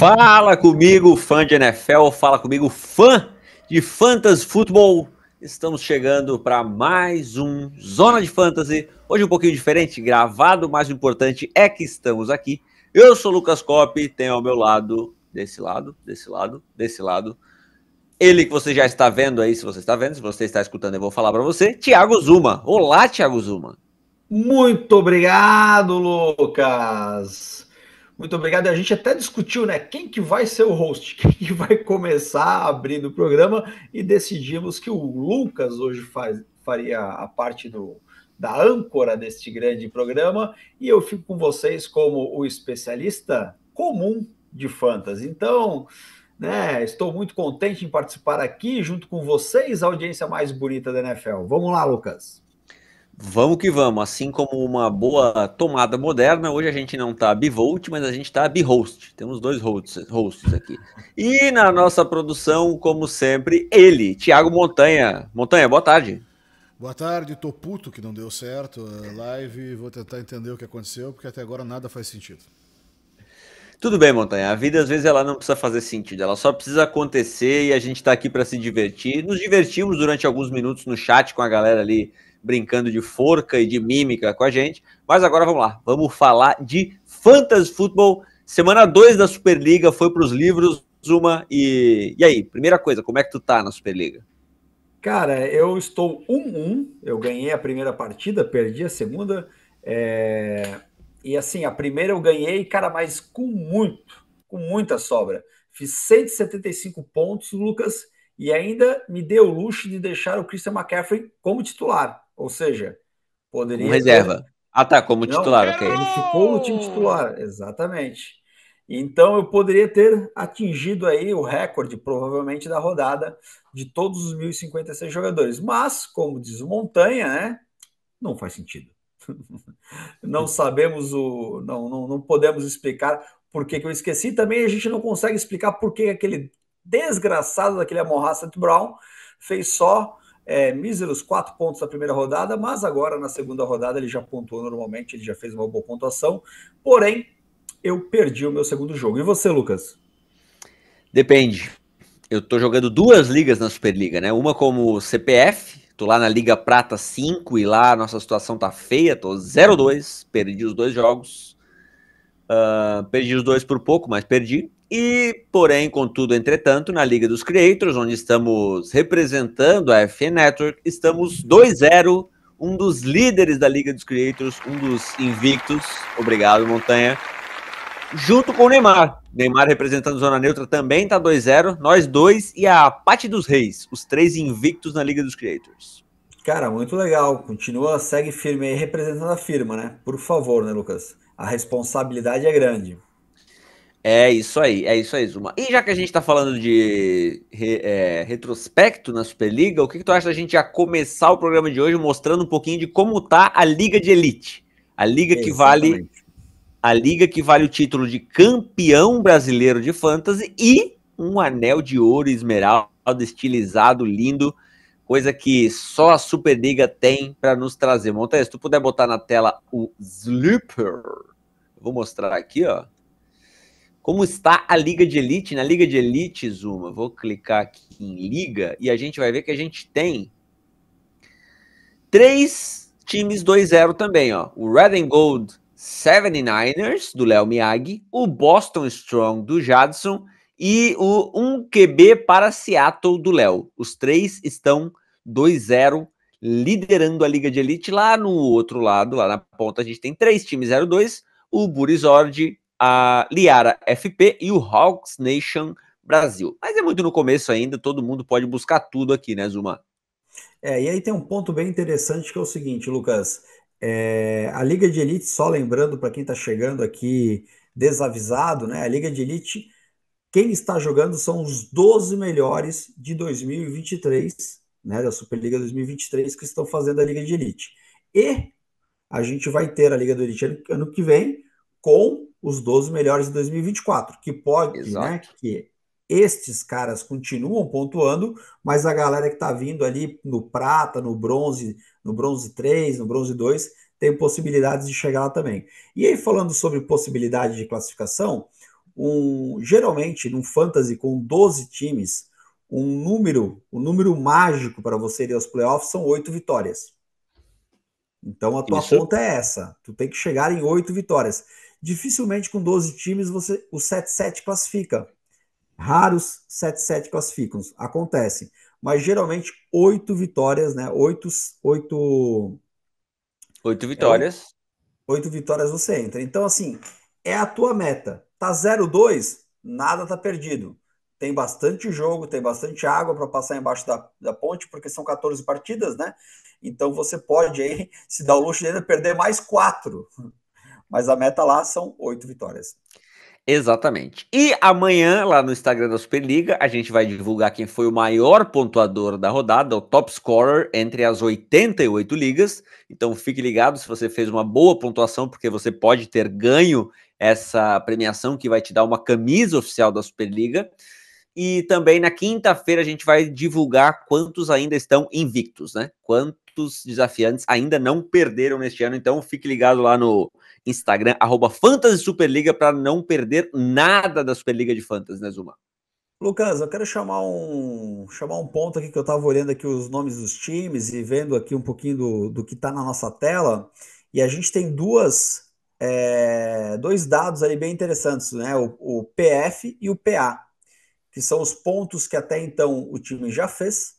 Fala comigo, fã de NFL, fala comigo, fã de Fantasy Football. Estamos chegando para mais um Zona de Fantasy. Hoje um pouquinho diferente, gravado, mas o importante é que estamos aqui. Eu sou o Lucas Coppi, tenho ao meu lado, desse lado, ele que você já está vendo aí, se você está vendo, se você está escutando, eu vou falar para você, Thiago Zuma. Olá, Thiago Zuma. Muito obrigado, Lucas. Muito obrigado. A gente até discutiu, né? Quem que vai ser o host, quem que vai começar abrindo o programa e decidimos que o Lucas hoje faria a parte da âncora deste grande programa e eu fico com vocês como o especialista comum de fantasy. Então, né? Estou muito contente em participar aqui junto com vocês, a audiência mais bonita da NFL. Vamos lá, Lucas. Vamos que vamos, assim como uma boa tomada moderna, hoje a gente não tá bivolt, mas a gente tá bihost. Temos dois hosts aqui. E na nossa produção, como sempre, ele, Thiago Montanha. Montanha, boa tarde. Boa tarde, tô puto que não deu certo a live, vou tentar entender o que aconteceu, porque até agora nada faz sentido. Tudo bem, Montanha, a vida às vezes ela não precisa fazer sentido, ela só precisa acontecer e a gente tá aqui para se divertir. Nos divertimos durante alguns minutos no chat com a galera ali brincando de forca e de mímica com a gente. Mas agora vamos lá, vamos falar de Fantasy Football. Semana 2 da Superliga foi para os livros, Zuma. E aí, primeira coisa, como é que tu tá na Superliga? Cara, eu estou 1-1, eu ganhei a primeira partida, perdi a segunda, e assim, a primeira eu ganhei, cara, mas com muita sobra. Fiz 175 pontos, Lucas, e ainda me deu o luxo de deixar o Christian McCaffrey como titular, ou seja, Como poderia ter. reserva. Ah tá, como Não, titular, ok. ele ficou no time titular, exatamente. Então eu poderia ter atingido aí o recorde, provavelmente, da rodada de todos os 1.056 jogadores. Mas, como diz o Montanha, né? Não faz sentido. Não sabemos não podemos explicar por que eu esqueci. Também a gente não consegue explicar por que aquele desgraçado daquele Amon-Ra St. Brown fez só míseros 4 pontos na primeira rodada, mas agora na segunda rodada ele já pontuou normalmente, ele já fez uma boa pontuação. Porém, eu perdi o meu segundo jogo. E você, Lucas? Depende. Eu tô jogando duas ligas na Superliga, né? Uma como CPF, tô lá na Liga Prata 5 e lá a nossa situação tá feia, tô 0-2, perdi os dois jogos. Perdi os dois por pouco, mas perdi. E, porém, contudo, entretanto, na Liga dos Creators, onde estamos representando a FN Network, estamos 2-0, um dos líderes da Liga dos Creators, um dos invictos. Obrigado, Montanha. Junto com o Neymar. Neymar representando Zona Neutra também tá 2-0. Nós dois e a Pati dos Reis, os três invictos na Liga dos Creators. Cara, muito legal. Continua, segue firme aí, representando a firma, né? Por favor, né, Lucas? A responsabilidade é grande. É isso aí, Zuma. E já que a gente tá falando de retrospecto na Superliga, o que tu acha da gente já começar o programa de hoje mostrando um pouquinho de como tá a Liga de Elite? A liga que vale Exatamente. a liga que vale o título de campeão brasileiro de fantasy e um anel de ouro esmeralda estilizado, lindo, coisa que só a Superliga tem para nos trazer. Montanha, se tu puder botar na tela o Slipper, vou mostrar aqui, ó. Como está a Liga de Elite? Na Liga de Elite, Zuma, vou clicar aqui em Liga e a gente vai ver que a gente tem 3 times 2-0 também, ó. O Red and Gold 79ers, do Léo Miyagi, o Boston Strong, do Jadson, e o 1QB para Seattle, do Léo. Os três estão 2-0, liderando a Liga de Elite. Lá no outro lado, lá na ponta, a gente tem 3 times 0-2, o Burizord, a Liara FP e o Hawks Nation Brasil. Mas é muito no começo ainda, todo mundo pode buscar tudo aqui, né, Zuma? E aí tem um ponto bem interessante que é o seguinte, Lucas. A Liga de Elite, só lembrando para quem está chegando aqui desavisado, né? A Liga de Elite, quem está jogando são os 12 melhores de 2023, né? Da Superliga 2023 que estão fazendo a Liga de Elite. E a gente vai ter a Liga do Elite ano que vem com os 12 melhores de 2024, que pode, né? Exato. Que estes caras continuam pontuando, mas a galera que está vindo ali no prata, no bronze 3, no bronze 2, tem possibilidades de chegar lá também. E aí, falando sobre possibilidade de classificação, Geralmente, num fantasy com 12 times, o número mágico para você ir aos playoffs são 8 vitórias. Então a tua Isso. conta é essa. Tu tem que chegar em 8 vitórias. Dificilmente com 12 times o 7-7 classifica. Raros 7-7 classificam. Acontece. Mas geralmente 8 vitórias, né? 8 é vitórias. 8 vitórias você entra. Então, assim, é a tua meta. Tá 0-2, nada tá perdido. Tem bastante jogo, tem bastante água para passar embaixo da ponte, porque são 14 partidas, né? Então você pode aí se dar o luxo de ainda perder mais 4. Mas a meta lá são 8 vitórias. Exatamente. E amanhã, lá no Instagram da Superliga, a gente vai divulgar quem foi o maior pontuador da rodada, o top scorer entre as 88 ligas. Então fique ligado se você fez uma boa pontuação, porque você pode ter ganho essa premiação que vai te dar uma camisa oficial da Superliga. E também na quinta-feira a gente vai divulgar quantos ainda estão invictos, né? Quantos desafiantes ainda não perderam neste ano. Então fique ligado lá no Instagram, @FantasySuperliga, para não perder nada da Superliga de Fantasy, né, Zuma? Lucas, eu quero chamar um ponto aqui que eu estava olhando aqui os nomes dos times e vendo aqui um pouquinho do que está na nossa tela. E a gente tem dois dados aí bem interessantes, né? O PF e o PA, que são os pontos que até então o time já fez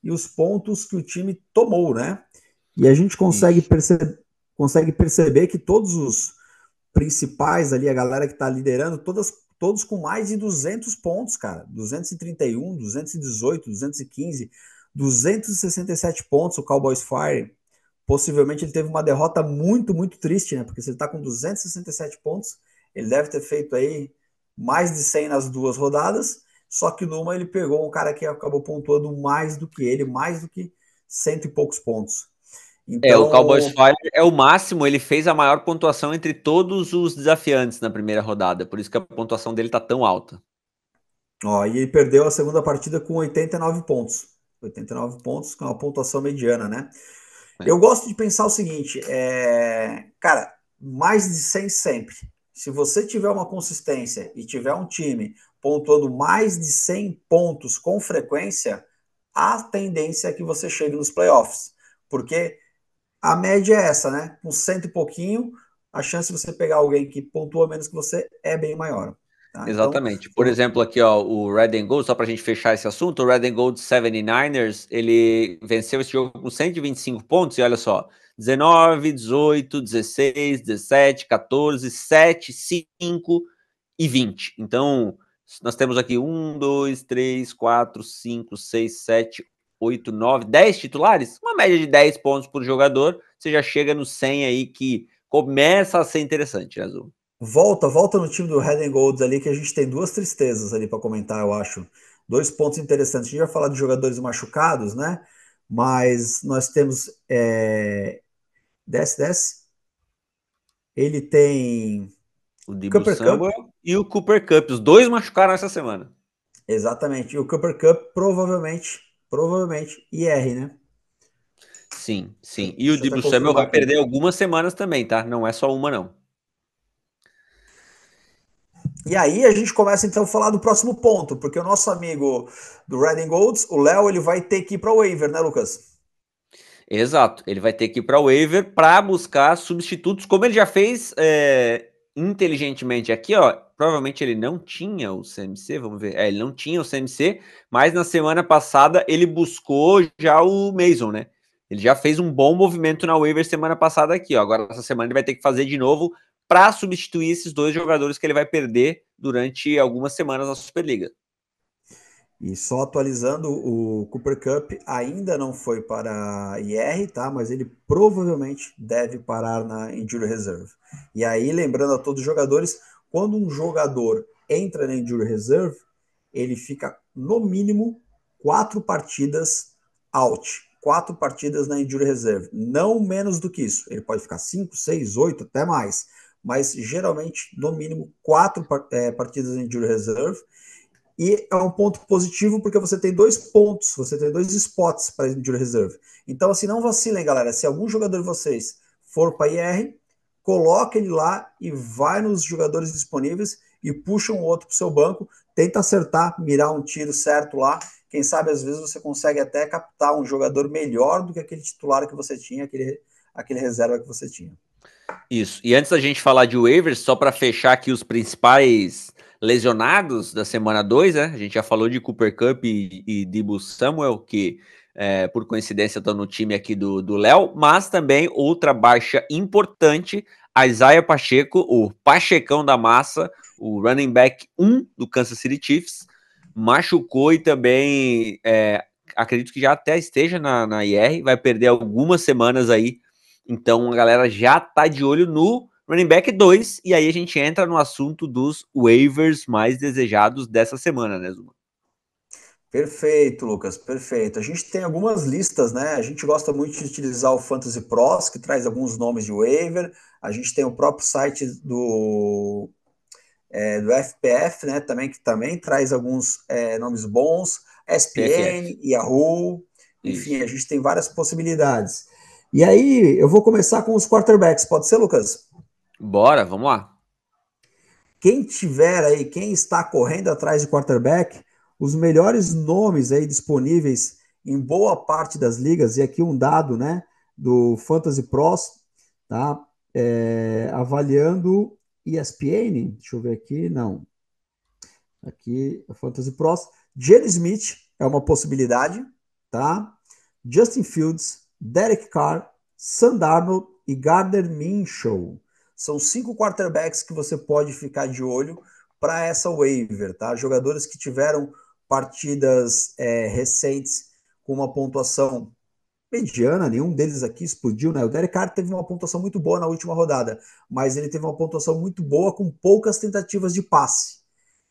e os pontos que o time tomou, né? E a gente consegue perceber que todos os principais ali, a galera que está liderando, todos com mais de 200 pontos, cara. 231, 218, 215, 267 pontos o Cowboys Fire. Possivelmente ele teve uma derrota muito, muito triste, né? Porque se ele está com 267 pontos, ele deve ter feito aí mais de 100 nas duas rodadas, só que numa ele pegou um cara que acabou pontuando mais do que ele, mais do que cento e poucos pontos. O Cowboys Então, Fire é o máximo, ele fez a maior pontuação entre todos os desafiantes na primeira rodada, por isso que a pontuação dele tá tão alta. ó, e ele perdeu a segunda partida com 89 pontos. 89 pontos, com uma pontuação mediana, né? É. Eu gosto de pensar o seguinte, cara, mais de 100 sempre. Se você tiver uma consistência e tiver um time pontuando mais de 100 pontos com frequência, a tendência é que você chegue nos playoffs. Porque a média é essa, né? Com cento e pouquinho, a chance de você pegar alguém que pontua menos que você é bem maior. Tá? Então, Exatamente. Por exemplo, aqui, ó, o Red and Gold, só pra gente fechar esse assunto, o Red and Gold 79ers, ele venceu esse jogo com 125 pontos, e olha só, 19, 18, 16, 17, 14, 7, 5 e 20. Então, nós temos aqui 1, 2, 3, 4, 5, 6, 7, 8, 9, 10 titulares, uma média de 10 pontos por jogador, você já chega no 100 aí, que começa a ser interessante, né, Azul? volta no time do Red and Golds ali, que a gente tem duas tristezas ali para comentar, eu acho. Dois pontos interessantes. A gente vai falar de jogadores machucados, né? Mas nós temos. Desce. Ele tem O Debo Cooper Cup, Samuel e o Cooper Cup. Os dois machucaram essa semana. exatamente. E o Cooper Cup provavelmente IR, né? Sim, sim. E o Deixa eu até Debo Samuel confirmar vai aqui. perder algumas semanas também, tá? Não é só uma, não. E aí a gente começa então a falar do próximo ponto, porque o nosso amigo do Red and Golds, o Léo, ele vai ter que ir para o waiver, né, Lucas? Exato. Ele vai ter que ir para o waiver para buscar substitutos, como ele já fez inteligentemente aqui, ó. Provavelmente ele não tinha o CMC, vamos ver. Ele não tinha o CMC, mas na semana passada ele buscou já o Mason, né? Ele já fez um bom movimento na waiver semana passada aqui, ó. Agora essa semana ele vai ter que fazer de novo para substituir esses dois jogadores que ele vai perder durante algumas semanas na Superliga. E só atualizando, o Cooper Cup ainda não foi para IR, tá? Mas ele provavelmente deve parar na Injury Reserve. E aí, lembrando a todos os jogadores, quando um jogador entra na Injury Reserve, ele fica no mínimo 4 partidas out. 4 partidas na Injury Reserve. Não menos do que isso. Ele pode ficar 5, 6, 8, até mais. Mas geralmente, no mínimo, 4 partidas na Injury Reserve. E é um ponto positivo porque você tem 2 pontos, você tem 2 spots para Injury Reserve. Então, assim, não vacilem, galera. Se algum jogador de vocês for para IR, coloque ele lá e vai nos jogadores disponíveis. e puxa um outro para o seu banco, tenta acertar, mirar um tiro certo lá. Quem sabe, às vezes, você consegue até captar um jogador melhor do que aquele titular que você tinha, aquele reserva que você tinha. Isso. E antes da gente falar de waivers, só para fechar aqui os principais lesionados da semana 2, né? A gente já falou de Cooper Kupp e Deebo Samuel, que por coincidência estão no time aqui do Léo, mas também outra baixa importante, Isaiah Pacheco, o Pachecão da massa, o running back 1 do Kansas City Chiefs, machucou e também acredito que já até esteja na IR, vai perder algumas semanas aí. Então a galera já tá de olho no running back 2, e aí a gente entra no assunto dos waivers mais desejados dessa semana, né, Zuma? Perfeito, Lucas, perfeito. A gente tem algumas listas, né? A gente gosta muito de utilizar o Fantasy Pros, que traz alguns nomes de waiver. A gente tem o próprio site do FPF, né? Também, que também traz alguns nomes bons. ESPN, PFF. Yahoo, enfim, Isso. a gente tem várias possibilidades. E aí, eu vou começar com os quarterbacks, pode ser, Lucas? Bora, vamos lá. Quem tiver aí, quem está correndo atrás de quarterback, os melhores nomes aí disponíveis em boa parte das ligas, e aqui um dado, né, do Fantasy Pros, tá? Avaliando ESPN, deixa eu ver aqui, não. Aqui, Fantasy Pros. Jalen Smith é uma possibilidade, tá? Justin Fields, Derek Carr, Sam Darnold e Gardner Minshew. São 5 quarterbacks que você pode ficar de olho para essa waiver, tá? Jogadores que tiveram partidas recentes com uma pontuação mediana, nenhum deles aqui explodiu, né? O Derek Carr teve uma pontuação muito boa na última rodada, mas ele teve uma pontuação muito boa com poucas tentativas de passe.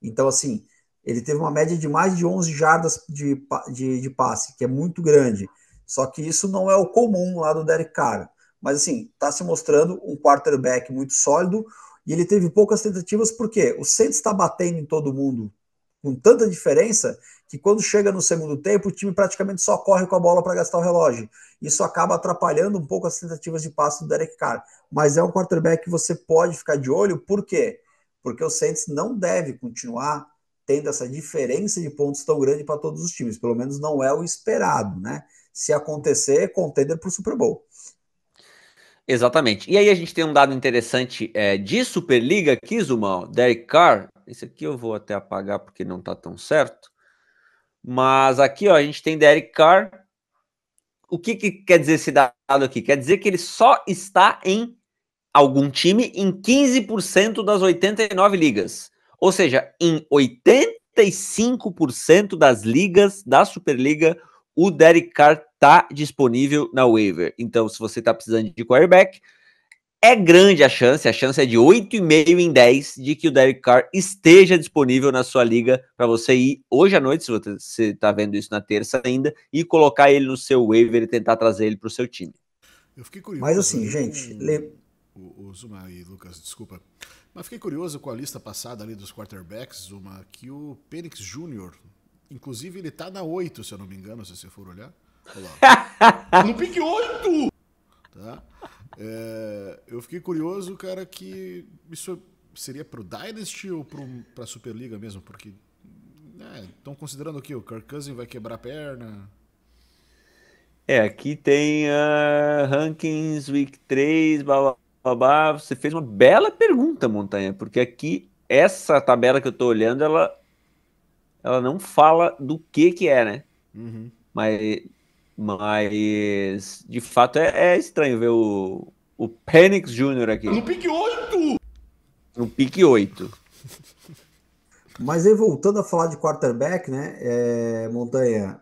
Então, assim, ele teve uma média de mais de 11 jardas de passe, que é muito grande. Só que isso não é o comum lá do Derek Carr. Mas, assim, está se mostrando um quarterback muito sólido e ele teve poucas tentativas porque o Saints está batendo em todo mundo com tanta diferença que quando chega no segundo tempo, o time praticamente só corre com a bola para gastar o relógio. Isso acaba atrapalhando um pouco as tentativas de passe do Derek Carr. Mas é um quarterback que você pode ficar de olho, por quê? Porque o Saints não deve continuar tendo essa diferença de pontos tão grande para todos os times. Pelo menos não é o esperado, né? Se acontecer, contender para o Super Bowl. Exatamente. E aí a gente tem um dado interessante de Superliga aqui, Zumão, Derek Carr. Esse aqui eu vou até apagar porque não tá tão certo. Mas aqui, ó, a gente tem Derek Carr. O que quer dizer esse dado aqui? Quer dizer que ele só está em algum time em 15% das 89 ligas. Ou seja, em 85% das ligas da Superliga, o Derek Carr está disponível na waiver. Então, se você está precisando de quarterback, é grande a chance é de 8,5 em 10 de que o Derek Carr esteja disponível na sua liga para você ir hoje à noite, se você está vendo isso na terça ainda, e colocar ele no seu waiver e tentar trazer ele para o seu time. Eu fiquei curioso. Mas assim, gente, o Zuma e Lucas, desculpa. Mas fiquei curioso com a lista passada ali dos quarterbacks, Zuma, que o Penix Jr., inclusive ele tá na 8, se eu não me engano, se você for olhar. Olha lá. No pique 8! Tá? Eu fiquei curioso, cara, que isso seria pro Dynasty ou pra Superliga mesmo? Porque estão considerando o quê? O Kirk Cousins vai quebrar a perna? Aqui tem rankings, week 3, blá, blá, blá. Você fez uma bela pergunta, Montanha, porque aqui, essa tabela que eu tô olhando, ela não fala do que é, né? Uhum. Mas de fato é estranho ver o Penix Jr. aqui. No pique 8! No pique 8. Mas aí voltando a falar de quarterback, né, Montanha,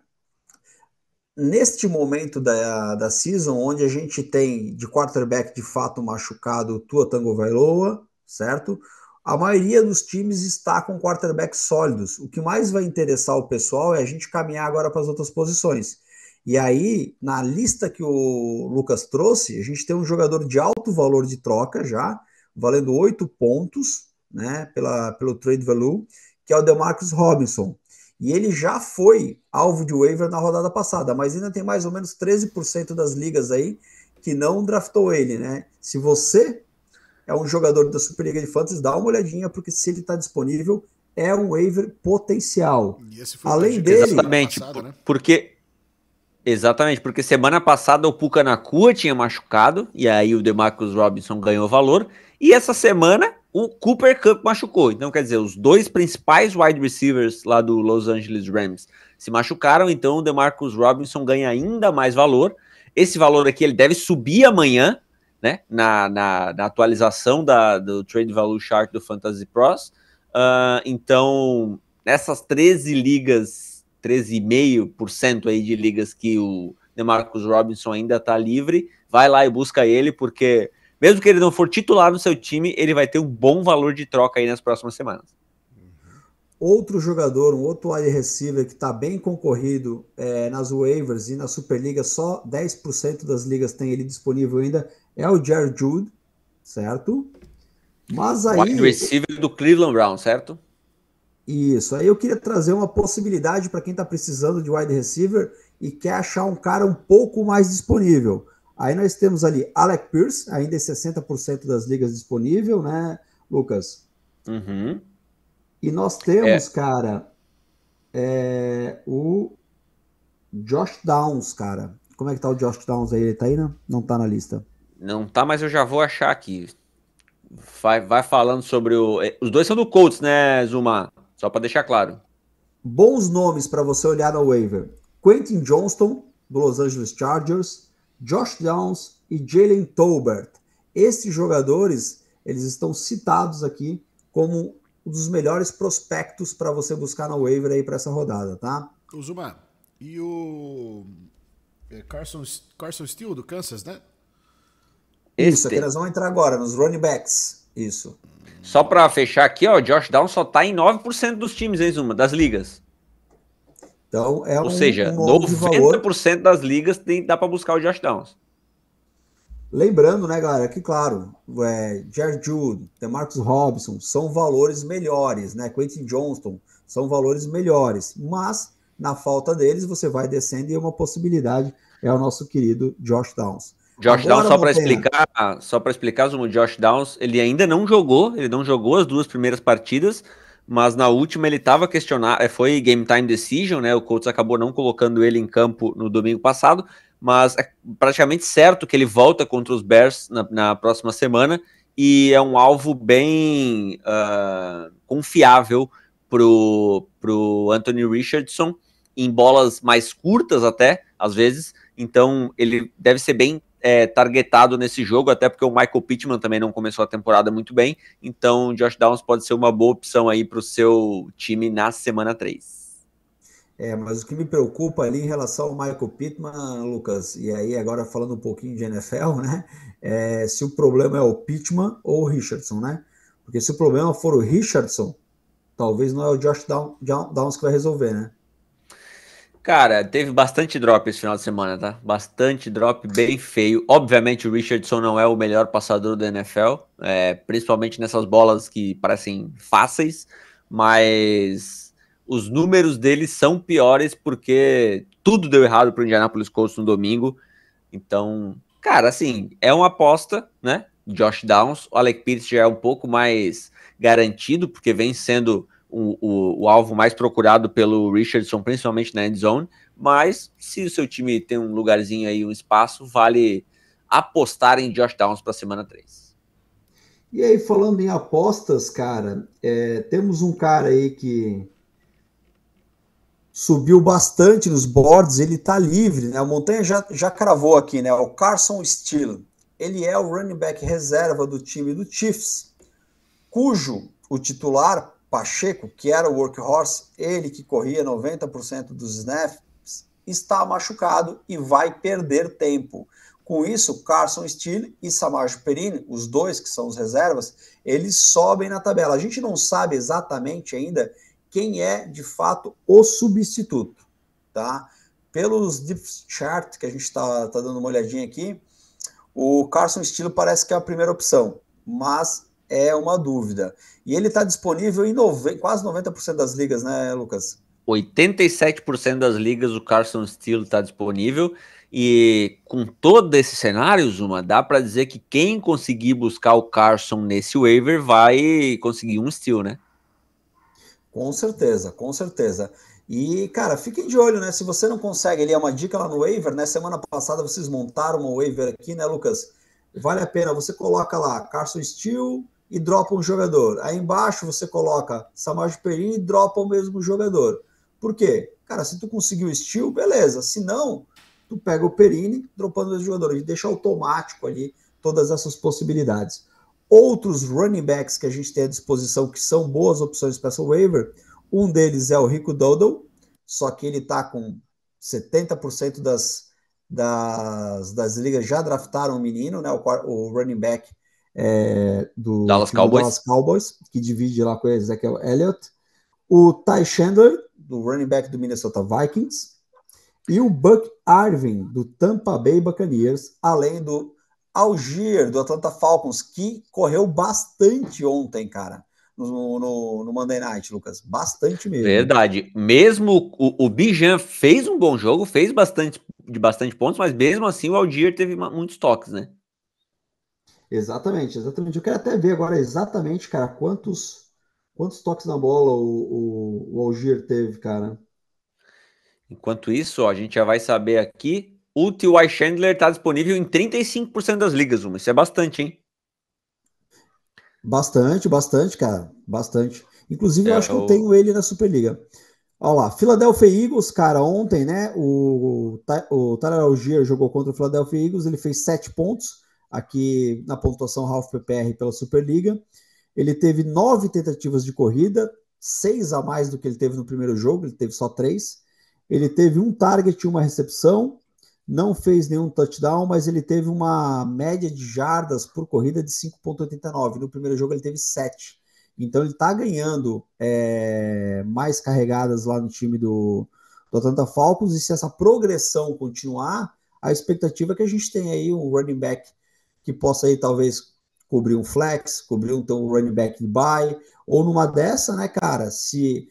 neste momento da season, onde a gente tem de quarterback de fato machucado o Tua Tagovailoa, certo? A maioria dos times está com quarterbacks sólidos. O que mais vai interessar o pessoal é a gente caminhar agora para as outras posições. E aí, na lista que o Lucas trouxe, a gente tem um jogador de alto valor de troca já, valendo 8 pontos, né, pelo trade value, que é o DeMarcus Robinson. E ele já foi alvo de waiver na rodada passada, mas ainda tem mais ou menos 13% das ligas aí que não draftou ele, né? Se você é um jogador da Superliga de Fantasy, dá uma olhadinha, porque se ele está disponível, é um waiver potencial. E esse foi Além o dele... Exatamente, passada, né? Porque semana passada o Puka Nacua tinha machucado, e aí o DeMarcus Robinson ganhou valor, e essa semana o Cooper Kupp machucou. Então, quer dizer, os dois principais wide receivers lá do Los Angeles Rams se machucaram, então o DeMarcus Robinson ganha ainda mais valor. Esse valor aqui ele deve subir amanhã, né, na atualização do Trade Value Chart do Fantasy Pros. Então, nessas 13 ligas, 13,5% aí de ligas que o DeMarcus Robinson ainda está livre, vai lá e busca ele, porque mesmo que ele não for titular no seu time, ele vai ter um bom valor de troca aí nas próximas semanas. Outro jogador, um outro wide receiver que está bem concorrido nas waivers e na Superliga, só 10% das ligas tem ele disponível ainda, é o Jerry Judy, certo? Mas aí... Wide receiver do Cleveland Browns, certo? Isso, aí eu queria trazer uma possibilidade para quem está precisando de wide receiver e quer achar um cara um pouco mais disponível. Aí nós temos ali Alec Pierce, ainda em 60% das ligas disponível, né, Lucas? Uhum. E nós temos, cara, o Josh Downs, cara. Como é que tá o Josh Downs aí? Ele tá aí, né? Não tá na lista. Não tá, mas eu já vou achar aqui. Vai falando sobre os dois são do Colts, né, Zuma? Só para deixar claro. Bons nomes para você olhar no waiver. Quentin Johnston, do Los Angeles Chargers, Josh Downs e Jalen Tolbert. Esses jogadores, eles estão citados aqui como um dos melhores prospectos para você buscar no waiver aí para essa rodada, tá? O Zuma, e o Carson Steele do Kansas, né? Isso, aqui nós vamos entrar agora, nos running backs. Isso. Só para fechar aqui, ó, o Josh Downs só tá em 9% dos times, hein, Zuma, das ligas. Então, Ou seja, 90% das ligas dá para buscar o Josh Downs. Lembrando, né, galera, que claro, Jerry Judy, DeMarcus Robinson são valores melhores, né? Quentin Johnston são valores melhores, mas na falta deles você vai descendo e uma possibilidade é o nosso querido Josh Downs. Josh Downs, só para explicar, o Josh Downs, ele ainda não jogou, as duas primeiras partidas, mas na última ele estava questionado, foi game time decision, né? O Colts acabou não colocando ele em campo no domingo passado, mas é praticamente certo que ele volta contra os Bears na próxima semana e é um alvo bem confiável pro Anthony Richardson, em bolas mais curtas até, às vezes, então ele deve ser bem targetado nesse jogo, até porque o Michael Pittman também não começou a temporada muito bem, então o Josh Downs pode ser uma boa opção aí para o seu time na semana 3. Mas o que me preocupa ali em relação ao Michael Pittman, Lucas, e aí agora falando um pouquinho de NFL, né, se o problema é o Pittman ou o Richardson, né, porque se o problema for o Richardson, talvez não é o Josh Downs que vai resolver, né. Cara, teve bastante drop esse final de semana, tá? Bastante drop, bem feio. Obviamente o Richardson não é o melhor passador da NFL, principalmente nessas bolas que parecem fáceis, mas os números dele são piores porque tudo deu errado pro Indianapolis Colts no domingo. Então, cara, assim, é uma aposta, né? Josh Downs, o Alec Pierce já é um pouco mais garantido, porque vem sendo o alvo mais procurado pelo Richardson, principalmente na endzone, mas se o seu time tem um lugarzinho aí, um espaço, vale apostar em Josh Downs para a semana 3. E aí, falando em apostas, cara, temos um cara aí que subiu bastante nos boards, ele tá livre, né? O Montanha já cravou aqui, né? O Carson Steele, ele é o running back reserva do time do Chiefs, cujo o titular Pacheco, que era o workhorse, ele que corria 90% dos snaps, está machucado e vai perder tempo. Com isso, Carson Steele e Samaje Perine, os dois que são os reservas, eles sobem na tabela. A gente não sabe exatamente ainda quem é, de fato, o substituto, tá? Pelos deep chart que a gente está dando uma olhadinha aqui, o Carson Steele parece que é a primeira opção, mas é uma dúvida. E ele está disponível em quase 90% das ligas, né, Lucas? 87% das ligas o Carson Steele está disponível. E com todo esse cenário, Zuma, dá para dizer que quem conseguir buscar o Carson nesse waiver vai conseguir um steal, né? Com certeza, com certeza. E, cara, fiquem de olho, né? Se você não consegue, ali é uma dica lá no waiver, né? Semana passada vocês montaram uma waiver aqui, né, Lucas? Vale a pena, você coloca lá Carson Steele e dropa um jogador. Aí embaixo você coloca Samaje Perine e dropa o mesmo jogador. Por quê? Cara, se tu conseguiu o Steele, beleza. Se não, tu pega o Perine, dropando o mesmo jogador. E deixa automático ali todas essas possibilidades. Outros running backs que a gente tem à disposição que são boas opções para essa waiver, um deles é o Rico Dodo, só que ele está com 70% das ligas já draftaram o menino, né, o running back do Dallas time do Cowboys. Dallas Cowboys, que divide lá com o Ezekiel Elliott, o Ty Chandler, do running back do Minnesota Vikings, e o Buck Arvin, do Tampa Bay Buccaneers, além do Algier, do Atlanta Falcons, que correu bastante ontem, cara, no Monday Night, Lucas. Bastante mesmo. Verdade. Mesmo o Bijan fez um bom jogo, fez bastante pontos, mas mesmo assim o Algier teve muitos toques, né? Exatamente, exatamente. Eu quero até ver agora exatamente, cara, quantos toques na bola o Algier teve, cara. Enquanto isso, ó, a gente já vai saber aqui. O T.Y. Chandler está disponível em 35% das ligas, Uma. Isso é bastante, hein? Bastante, bastante, cara. Bastante. Inclusive, eu acho que eu o... tenho ele na Superliga. Olha lá, Philadelphia Eagles, cara, ontem, né? O Tyler Algier jogou contra o Philadelphia Eagles, ele fez 7 pontos aqui na pontuação Half PPR pela Superliga. Ele teve 9 tentativas de corrida, 6 a mais do que ele teve no primeiro jogo, ele teve só 3. Ele teve um target e uma recepção, não fez nenhum touchdown, mas ele teve uma média de jardas por corrida de 5,89. No primeiro jogo ele teve 7. Então ele está ganhando mais carregadas lá no time do Atlanta Falcons, e se essa progressão continuar, a expectativa é que a gente tenha aí um running back que possa aí talvez cobrir um flex, cobrir um running back de buy, ou numa dessa, né, cara, se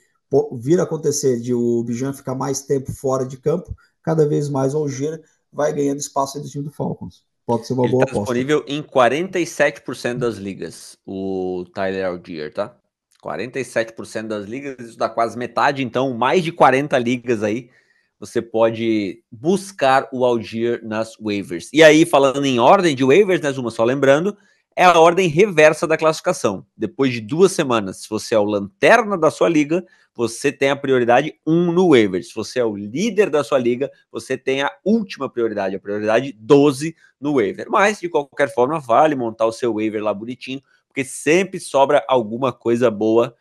vir a acontecer de o Bijan ficar mais tempo fora de campo, cada vez mais o Algier vai ganhando espaço aí do time do Falcons. Pode ser uma Ele boa está aposta. disponível em 47% das ligas, o Tyler Algier, tá? 47% das ligas, isso dá quase metade, então mais de 40 ligas aí, você pode buscar o Algier nas waivers. E aí, falando em ordem de waivers, né, Zuma, só lembrando, é a ordem reversa da classificação. Depois de 2 semanas, se você é o lanterna da sua liga, você tem a prioridade 1 no waiver. Se você é o líder da sua liga, você tem a última prioridade, a prioridade 12 no waiver. Mas, de qualquer forma, vale montar o seu waiver lá bonitinho, porque sempre sobra alguma coisa boa,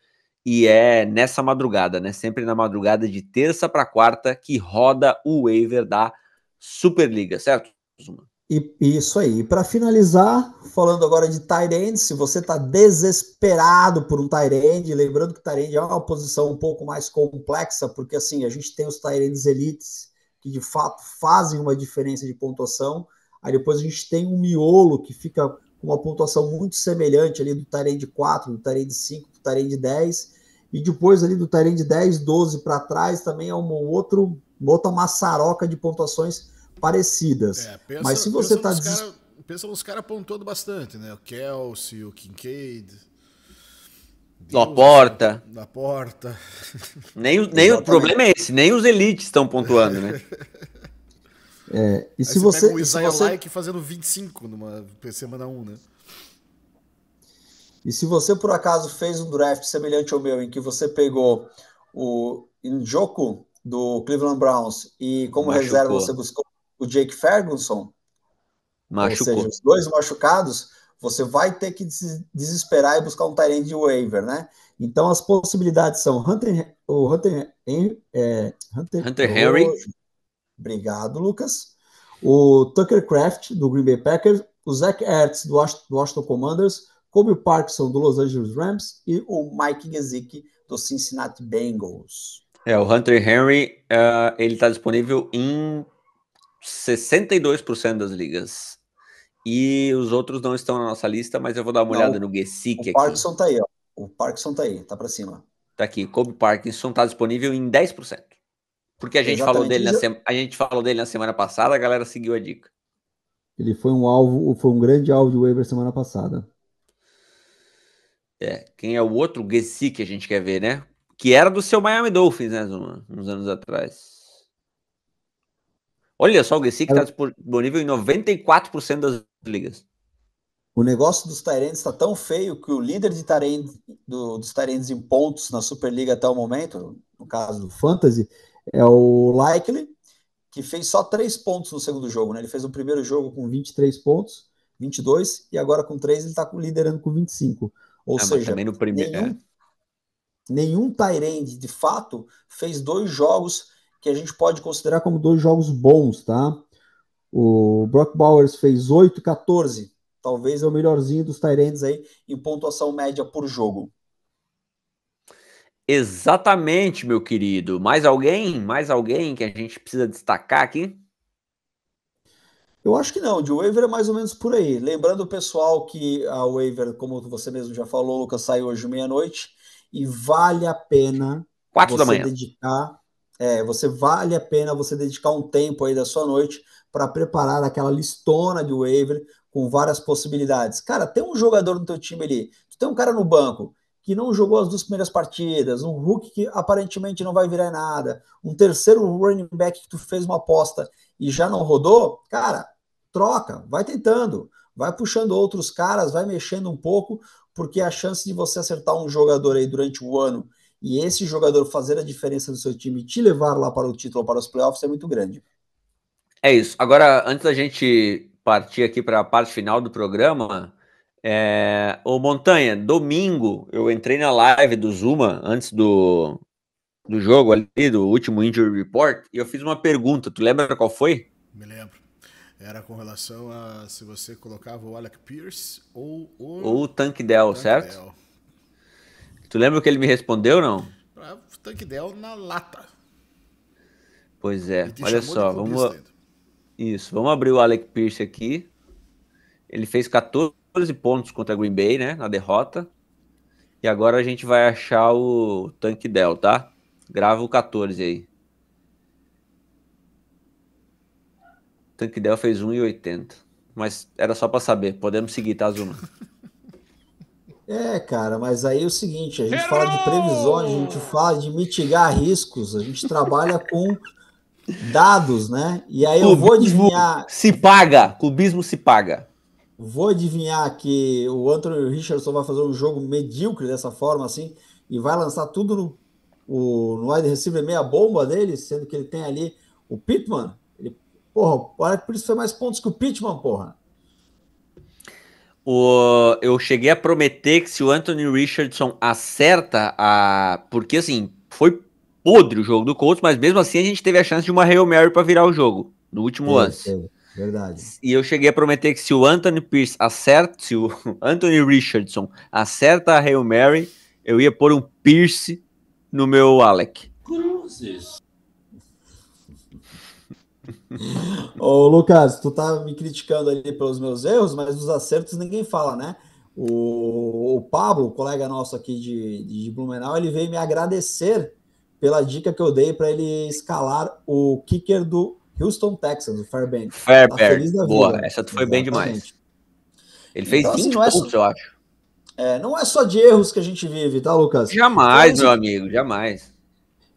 e é nessa madrugada, né? Sempre na madrugada de terça para quarta que roda o waiver da Superliga, certo, Zuma? E isso aí. Para finalizar, falando agora de tight end, se você está desesperado por um tight end, lembrando que tight end é uma posição um pouco mais complexa, porque assim, a gente tem os tight ends elites que de fato fazem uma diferença de pontuação, aí depois a gente tem um miolo que fica com uma pontuação muito semelhante ali do tight end 4, do tight end 5, do tight end 10, e depois ali do tight end 10, 12 para trás também é uma outra maçaroca de pontuações parecidas. Mas se você está pensa nos caras pontuando bastante, né? O Kelsey, o Kincaid, Laporta. Nem o problema é esse, nem os elites estão pontuando, né? E se você pega o Isaiah Like fazendo 25 numa semana 1, né? E se você por acaso fez um draft semelhante ao meu, em que você pegou o Njoku do Cleveland Browns e como reserva você buscou o Jake Ferguson, ou seja, os dois machucados, você vai ter que desesperar e buscar um tight end de waiver, né? Então as possibilidades são Hunter Henry. Obrigado, Lucas. O Tucker Kraft, do Green Bay Packers, o Zach Ertz, do Washington Commanders, Kobe Parkinson, do Los Angeles Rams, e o Mike Gesicki, do Cincinnati Bengals. O Hunter Henry, ele está disponível em 62% das ligas. E os outros não estão na nossa lista, mas eu vou dar uma olhada no Gesicki aqui. O Parkinson tá aí, ó. O Parkinson tá aí, tá para cima. Tá aqui, Kobe Parkinson tá disponível em 10%. Porque a gente falou dele a gente falou dele na semana passada, a galera seguiu a dica. Ele foi um grande alvo de waiver semana passada. Quem é o outro Gesicki que a gente quer ver, né? Que era do seu Miami Dolphins, né, Zuma? Uns anos atrás. Olha só, o Gesicki está disponível em 94% das ligas. O negócio dos Tyrants está tão feio que o líder de dos Tyrants em pontos na Superliga até o momento, no caso do Fantasy, é o Likely, que fez só 3 pontos no segundo jogo, né? Ele fez o primeiro jogo com 23 pontos, 22, e agora com 3 ele está liderando com 25. Ou seja, também no primeiro, nenhum Tyrant, de fato, fez 2 jogos que a gente pode considerar como 2 jogos bons, tá? O Brock Bowers fez 8, 14. Talvez é o melhorzinho dos Tyrants aí em pontuação média por jogo. Exatamente, meu querido. Mais alguém? Mais alguém que a gente precisa destacar aqui? Eu acho que não, de waiver é mais ou menos por aí. Lembrando o pessoal que a waiver, como você mesmo já falou, Lucas, sai hoje meia-noite e vale a pena 4 da manhã. Vale a pena você dedicar um tempo aí da sua noite para preparar aquela listona de waiver com várias possibilidades. Cara, tem um jogador no teu time ali, tu tem um cara no banco que não jogou as 2 primeiras partidas, um Hulk que aparentemente não vai virar nada, um terceiro running back que tu fez uma aposta e já não rodou, cara, troca, vai tentando, vai puxando outros caras, vai mexendo um pouco, porque a chance de você acertar um jogador aí durante o ano e esse jogador fazer a diferença do seu time e te levar lá para o título ou para os playoffs é muito grande. É isso. Agora, antes da gente partir aqui para a parte final do programa, ô Montanha, domingo eu entrei na live do Zuma antes do jogo ali, do último Injury Report, e eu fiz uma pergunta. Tu lembra qual foi? Me lembro. Era com relação a se você colocava o Alec Pierce ou o Tank Dell, certo? Tu lembra o que ele me respondeu, não? O Tank Dell na lata. Pois é, olha só, vamos abrir o Alec Pierce aqui. Ele fez 14 pontos contra Green Bay, né, na derrota. E agora a gente vai achar o Tank Dell, tá? Grava o 14 aí. O Tank Dell fez 1,80. Mas era só pra saber. Podemos seguir, tá, Zuma? Cara, mas aí é o seguinte, a gente fala de previsões, a gente fala de mitigar riscos, a gente trabalha com dados, né? E aí eu vou adivinhar... Clubismo se paga. Vou adivinhar que o Anthony Richardson vai fazer um jogo medíocre dessa forma, assim, e vai lançar tudo no wide receiver meia bomba dele, sendo que ele tem ali o Pittman. Por isso foi mais pontos que o Pittman, porra. Eu cheguei a prometer que se o Anthony Richardson acerta porque, assim, foi podre o jogo do Colts, mas mesmo assim a gente teve a chance de uma Hail Mary para virar o jogo, no último lance. Verdade. E eu cheguei a prometer que se o Anthony Richardson acerta a Hail Mary, eu ia pôr um Pierce no meu Alec. Cruzes. Ô, Lucas, tu tá me criticando ali pelos meus erros, mas dos acertos ninguém fala, né? O Pablo, colega nosso aqui de Blumenau, ele veio me agradecer pela dica que eu dei para ele escalar o kicker do Houston Texans, o Fairbanks. Fairbanks, tá boa, essa tu foi bem demais. Ele fez então, 20 pontos, eu acho. Não é só de erros que a gente vive, tá, Lucas? Jamais, então, meu amigo, jamais.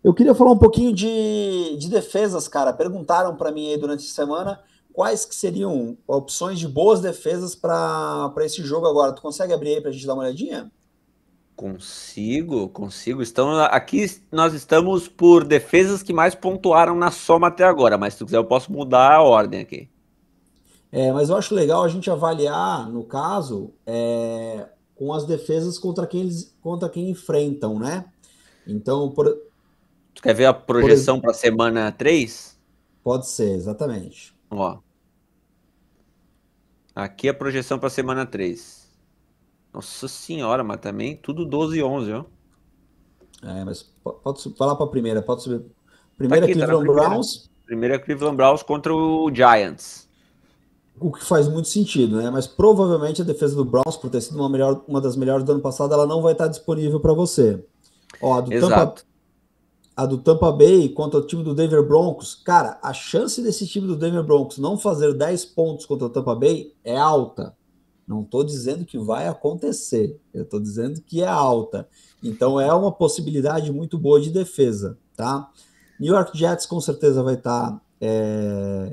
Eu queria falar um pouquinho de defesas, cara. Perguntaram para mim aí durante a semana quais que seriam opções de boas defesas para esse jogo agora. Tu consegue abrir aí para a gente dar uma olhadinha? Consigo. Aqui nós estamos por defesas que mais pontuaram na soma até agora, mas se tu quiser eu posso mudar a ordem aqui. Mas eu acho legal a gente avaliar, no caso, com as defesas contra quem enfrentam, né? Então, tu quer ver a projeção para semana 3? Pode ser, exatamente. Ó. Aqui a projeção para semana 3. Nossa senhora, mas também tudo 12 e 11, ó. Mas pode falar para a primeira, pode subir. Primeira é Cleveland Browns. Primeira é Cleveland Browns contra o Giants. O que faz muito sentido, né? Mas provavelmente a defesa do Browns, por ter sido uma das melhores do ano passado, ela não vai estar disponível para você. Ó, Exato. a do Tampa Bay contra o time do Denver Broncos, cara, a chance desse time do Denver Broncos não fazer 10 pontos contra o Tampa Bay é alta. Não estou dizendo que vai acontecer, eu estou dizendo que é alta. Então é uma possibilidade muito boa de defesa, tá? New York Jets com certeza vai estar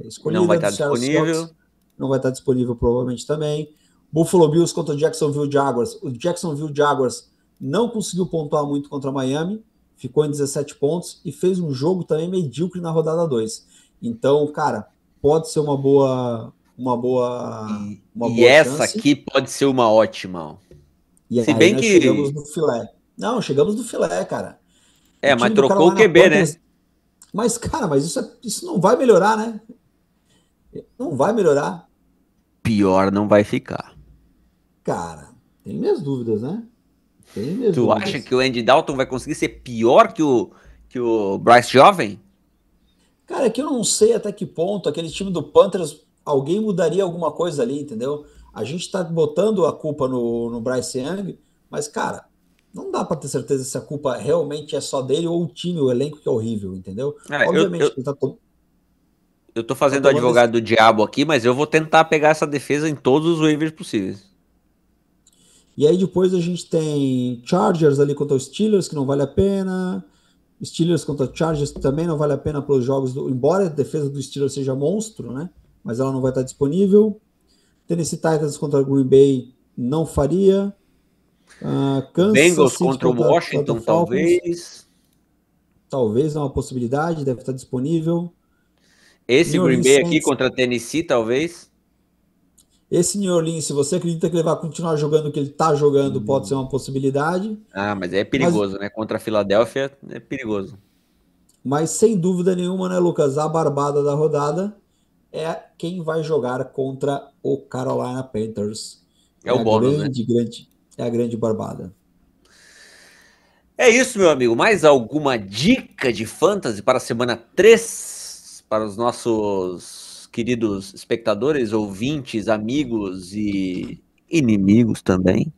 escolhida. Não vai estar do Seattle disponível. Seahawks não vai estar disponível provavelmente também. Buffalo Bills contra o Jacksonville Jaguars. O Jacksonville Jaguars não conseguiu pontuar muito contra Miami, ficou em 17 pontos e fez um jogo também medíocre na rodada 2. Então, cara, pode ser uma boa E essa chance. aqui pode ser uma ótima. E Se aí bem nós que... chegamos no filé. Não, chegamos no filé, cara. Mas trocou o QB, né? Mas, cara, isso não vai melhorar, né? Não vai melhorar. Pior não vai ficar. Cara, tem minhas dúvidas, né? Tu acha que o Andy Dalton vai conseguir ser pior que o Bryce Jovem? Cara, é que eu não sei até que ponto aquele time do Panthers, alguém mudaria alguma coisa ali, entendeu? A gente tá botando a culpa no Bryce Young, mas, cara, não dá para ter certeza se a culpa realmente é só dele ou o time, o elenco que é horrível, entendeu? Obviamente que ele tá eu tô fazendo o advogado do diabo aqui, mas eu vou tentar pegar essa defesa em todos os waivers possíveis. E aí depois a gente tem Chargers ali contra os Steelers, que não vale a pena. Steelers contra Chargers também não vale a pena para os jogos, embora a defesa do Steelers seja monstro, né? Mas ela não vai estar disponível. Tennessee Titans contra Green Bay não faria. Kansas Bengals City contra o Washington, talvez. Talvez é uma possibilidade, deve estar disponível. Esse Green Bay aqui contra Tennessee, talvez. Esse New Orleans, se você acredita que ele vai continuar jogando o que ele está jogando, pode ser uma possibilidade. Mas é perigoso, né? Contra a Filadélfia é perigoso. Mas sem dúvida nenhuma, né, Lucas? A barbada da rodada é quem vai jogar contra o Carolina Panthers. É o bônus, né? É a grande barbada. É isso, meu amigo. Mais alguma dica de fantasy para a semana 3? Para os nossos queridos espectadores, ouvintes, amigos e inimigos também?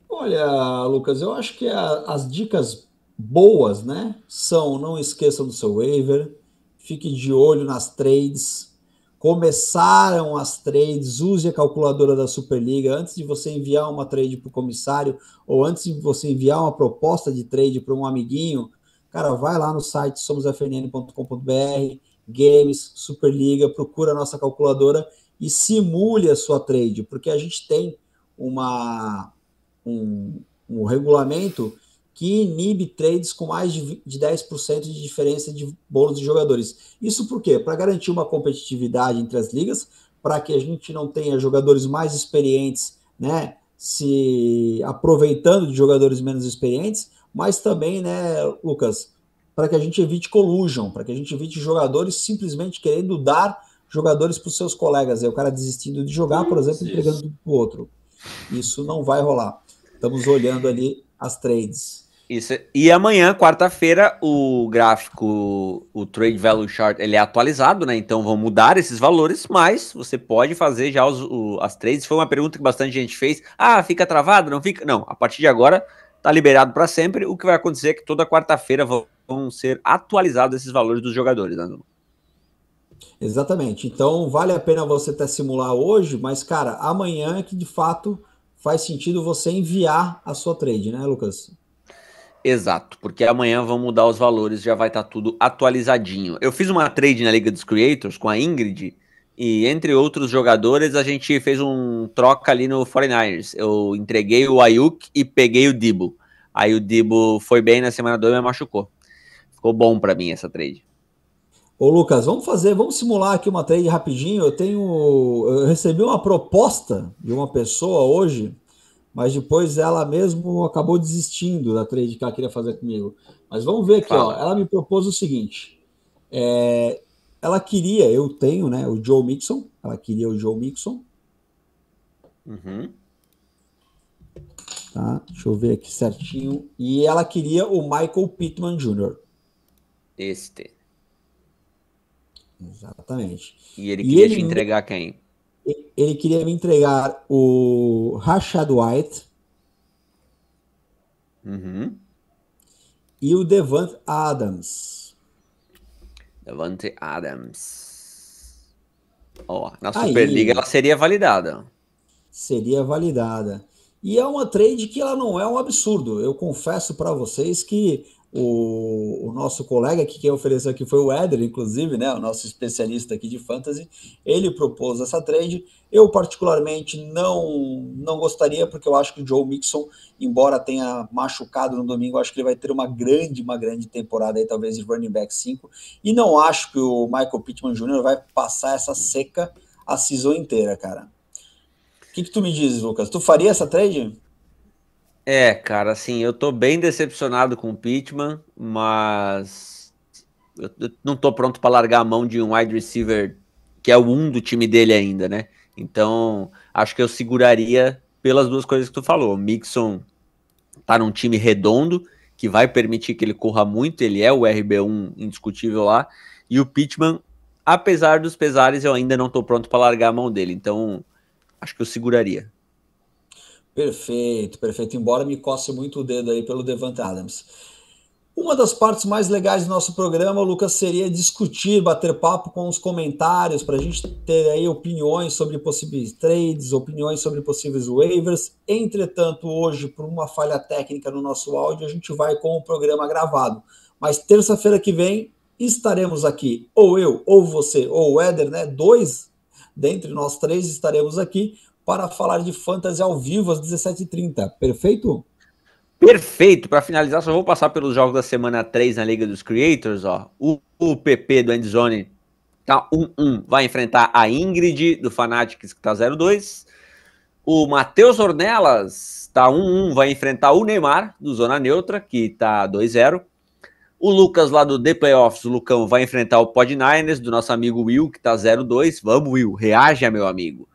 Olha, Lucas, eu acho que as dicas boas, né, são: não esqueçam do seu waiver, fique de olho nas trades. Começaram as trades, use a calculadora da Superliga antes de você enviar uma trade para o comissário ou antes de você enviar uma proposta de trade para um amiguinho. Cara, vai lá no site somosfnn.com.br, Games, Superliga, procura a nossa calculadora e simule a sua trade, porque a gente tem um regulamento que inibe trades com mais de 10% de diferença de bônus de jogadores. Isso por quê? Para garantir uma competitividade entre as ligas, para que a gente não tenha jogadores mais experientes, né, se aproveitando de jogadores menos experientes, mas também, né, Lucas, para que a gente evite collusion, para que a gente evite jogadores simplesmente querendo dar jogadores para os seus colegas, o cara desistindo de jogar, por exemplo, entregando tudo para o outro. Isso não vai rolar. Estamos olhando ali as trades. Isso. E amanhã, quarta-feira, o gráfico, o Trade Value Chart, ele é atualizado, né? Então vão mudar esses valores, mas você pode fazer já as trades. Foi uma pergunta que bastante gente fez. Fica travado? Não fica? Não, a partir de agora tá liberado para sempre. O que vai acontecer é que toda quarta-feira vão ser atualizados esses valores dos jogadores, né? Exatamente. Então vale a pena você até simular hoje, mas, cara, amanhã é que de fato faz sentido você enviar a sua trade, né, Lucas? Exato, porque amanhã vão mudar os valores, já vai estar tudo atualizadinho. Eu fiz uma trade na Liga dos Creators com a Ingrid, e entre outros jogadores, a gente fez um troca ali no 49ers. Eu entreguei o Ayuk e peguei o Debo. Aí o Debo foi bem na semana 2 e me machucou. Ficou bom para mim essa trade. Ô Lucas, vamos simular aqui uma trade rapidinho. Eu recebi uma proposta de uma pessoa hoje, mas depois ela mesmo acabou desistindo da trade que ela queria fazer comigo. Mas vamos ver aqui, ó. Ela me propôs o seguinte: ela queria, eu tenho, né, o Joe Mixon. Ela queria o Joe Mixon. Uhum. Tá, deixa eu ver aqui certinho. E ela queria o Michael Pittman Jr. Exatamente. E ele queria te entregar quem? Ele queria me entregar o Rashad White. Uhum. e o Davante Adams. Davante Adams. Ó, na Aí. Superliga ela seria validada. Seria validada. E é uma trade que ela não é um absurdo. Eu confesso para vocês que o nosso colega aqui, quem ofereceu aqui foi o Éder, inclusive, né, o nosso especialista aqui de fantasy, ele propôs essa trade. Eu particularmente não gostaria, porque eu acho que o Joe Mixon, embora tenha machucado no domingo, eu acho que ele vai ter uma grande temporada aí, talvez de running back 5, e não acho que o Michael Pittman Jr. vai passar essa seca a season inteira, cara. O que tu me dizes, Lucas? Tu faria essa trade? Cara, assim, eu tô bem decepcionado com o Pittman, mas eu não tô pronto para largar a mão de um wide receiver que é o 1 do time dele ainda, né? Então, acho que eu seguraria pelas duas coisas que tu falou. O Mixon tá num time redondo, que vai permitir que ele corra muito, ele é o RB1 indiscutível lá, e o Pittman, apesar dos pesares, eu ainda não tô pronto para largar a mão dele, então acho que eu seguraria. Perfeito. Embora me coce muito o dedo aí pelo Davante Adams. Uma das partes mais legais do nosso programa, Lucas, seria discutir, bater papo com os comentários, para a gente ter aí opiniões sobre possíveis trades, opiniões sobre possíveis waivers. Entretanto, hoje, por uma falha técnica no nosso áudio, a gente vai com o programa gravado. Mas terça-feira que vem estaremos aqui, ou eu, ou você, ou o Éder, né? 2 dentre nós 3 estaremos aqui para falar de fantasy ao vivo às 17h30. Perfeito? Perfeito. Para finalizar, só vou passar pelos jogos da semana 3 na Liga dos Creators. Ó. O PP do Endzone tá 1-1. Vai enfrentar a Ingrid do Fanatics, que tá 0-2. O Matheus Ornelas tá 1-1. Vai enfrentar o Neymar do Zona Neutra, que tá 2-0. O Lucas lá do The Playoffs, o Lucão, vai enfrentar o Podniners do nosso amigo Will, que tá 0-2. Vamos, Will, reaja, meu amigo.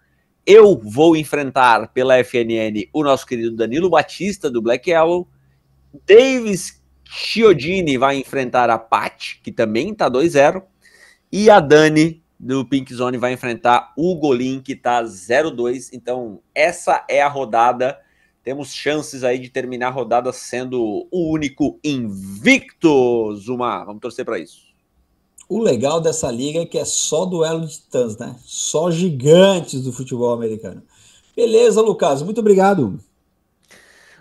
Eu vou enfrentar pela FNN o nosso querido Danilo Batista, do Black Yellow. Davis Chiodini vai enfrentar a Pat, que também tá 2-0. E a Dani, do Pink Zone, vai enfrentar o Golin, que tá 0-2. Então, essa é a rodada. Temos chances aí de terminar a rodada sendo o único invicto, Zuma. Vamos torcer para isso. O legal dessa liga é que é só duelo de titãs, né? Só gigantes do futebol americano. Beleza, Lucas. Muito obrigado.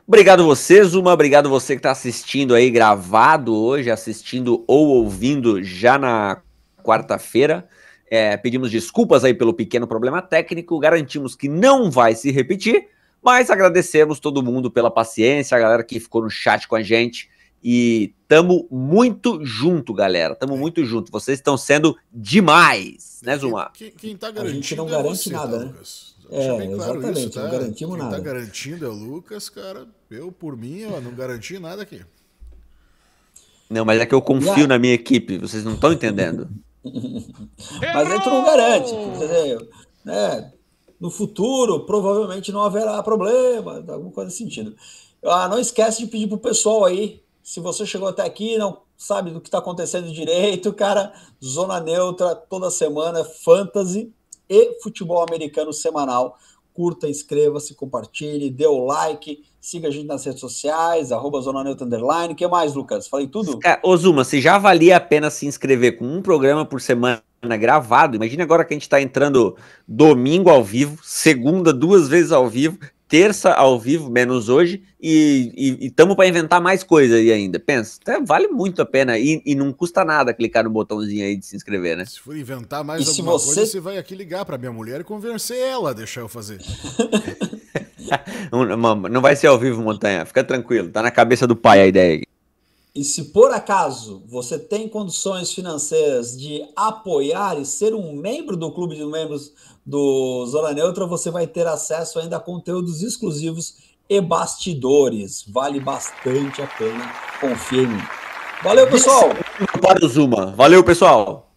Obrigado você, Zuma. Obrigado você que está assistindo aí gravado hoje, assistindo ou ouvindo já na quarta-feira. Pedimos desculpas aí pelo pequeno problema técnico. Garantimos que não vai se repetir, mas agradecemos todo mundo pela paciência, a galera que ficou no chat com a gente. E tamo muito junto, galera. Tamo muito junto. Vocês estão sendo demais, né, Zuma? Quem tá garantindo a gente não garante você, nada, tá, né? Lucas? Deixa bem claro exatamente, isso, tá? não garantimos nada. Quem tá garantindo é o Lucas, cara. Eu, por mim, não garanti nada aqui. Não, mas é que eu confio na minha equipe. Vocês não estão entendendo. Mas aí tu não garante, entendeu? No futuro, provavelmente não haverá problema, alguma coisa nesse sentido. Não esquece de pedir pro pessoal aí, se você chegou até aqui e não sabe do que está acontecendo direito, cara, Zona Neutra, toda semana, fantasy e futebol americano semanal. Curta, inscreva-se, compartilhe, dê o like, siga a gente nas redes sociais, @Zona Neutra _. O que mais, Lucas? Falei tudo? Ô Zuma, se já valia a pena se inscrever com um programa por semana gravado, imagina agora que a gente está entrando domingo ao vivo, segunda 2 vezes ao vivo, terça ao vivo, menos hoje, e estamos para inventar mais coisa aí ainda. Pensa, vale muito a pena e não custa nada clicar no botãozinho aí de se inscrever, né? Se for inventar mais alguma coisa, você vai aqui ligar para minha mulher e convencer ela a deixar eu fazer. Não vai ser ao vivo, Montanha, fica tranquilo, tá na cabeça do pai a ideia. E se por acaso você tem condições financeiras de apoiar e ser um membro do clube de membros do Zona Neutra, você vai ter acesso ainda a conteúdos exclusivos e bastidores. Vale bastante a pena, confia em mim. Valeu, pessoal! Para o Zuma. Valeu, pessoal!